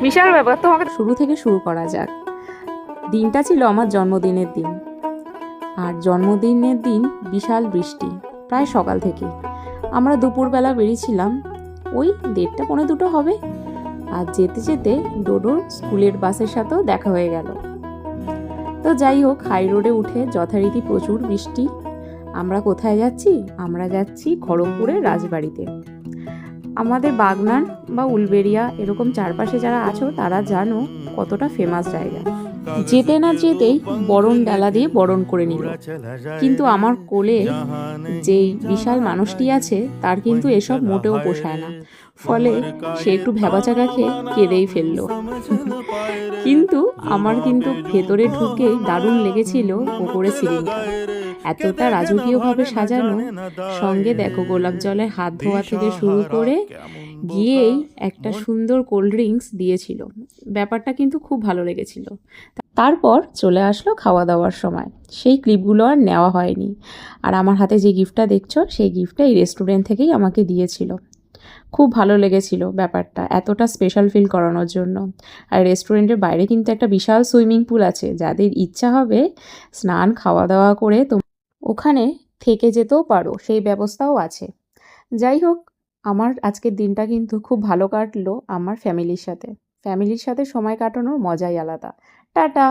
বিশাল ব্যাপার। তোমাকে শুরু থেকে শুরু করা যাক। দিনটা ছিল আমার জন্মদিনের দিন, আর জন্মদিনের দিন বিশাল বৃষ্টি প্রায় সকাল থেকে। আমরা দুপুরবেলা বেরিয়েছিলাম, ওই 1:30 পৌনে 2 হবে। আর যেতে যেতে ডোডোর স্কুলের বাসের সাথেও দেখা হয়ে গেল। তো যাই হোক, হাই রোডে উঠে যথারীতি প্রচুর বৃষ্টি। আমরা কোথায় যাচ্ছি? আমরা যাচ্ছি খড়গপুরের রাজবাড়িতে। আমাদের বাগনান বা উলবেড়িয়া এরকম চারপাশে যারা আছো তারা জানো কতটা ফেমাস জায়গা। যেতে না যেতেই বরণ ডালা দিয়ে বরণ করে নিল, কিন্তু আমার কোলে যেই বিশাল মানুষটি আছে তার কিন্তু এসব মোটেও পোষায় না, ফলে সে একটু ভ্যাবাচাকা খেয়ে কেঁদেই ফেললো। কিন্তু আমার কিন্তু ভেতরে ঢুকে দারুণ লেগেছিল ওপরে সিলিংটা, এতটা রাজকীয়ভাবে সাজানো। সঙ্গে দেখো গোলাপ জলে হাত ধোয়া থেকে শুরু করে গিয়েই একটা সুন্দর কোল্ড ড্রিঙ্কস দিয়েছিল। ব্যাপারটা কিন্তু খুব ভালো লেগেছিল। তারপর চলে আসলো খাওয়া দাওয়ার সময়। সেই ক্লিপগুলো আর নেওয়া হয়নি। আর আমার হাতে যে গিফটটা দেখছো সেই গিফটটা এই রেস্টুরেন্ট থেকেই আমাকে দিয়েছিল। খুব ভালো লেগেছিল ব্যাপারটা, এতটা স্পেশাল ফিল করানোর জন্য। আর রেস্টুরেন্টের বাইরে কিন্তু একটা বিশাল সুইমিং পুল আছে, যাদের ইচ্ছা হবে স্নান খাওয়া দাওয়া করে তো ওখানে থেকে যেতেও পারো, সেই ব্যবস্থাও আছে। যাই হোক, আমার আজকের দিনটা কিন্তু খুব ভালো কাটলো আমার ফ্যামিলির সাথে। ফ্যামিলির সাথে সময় কাটানোর মজাই আলাদা। টাটা।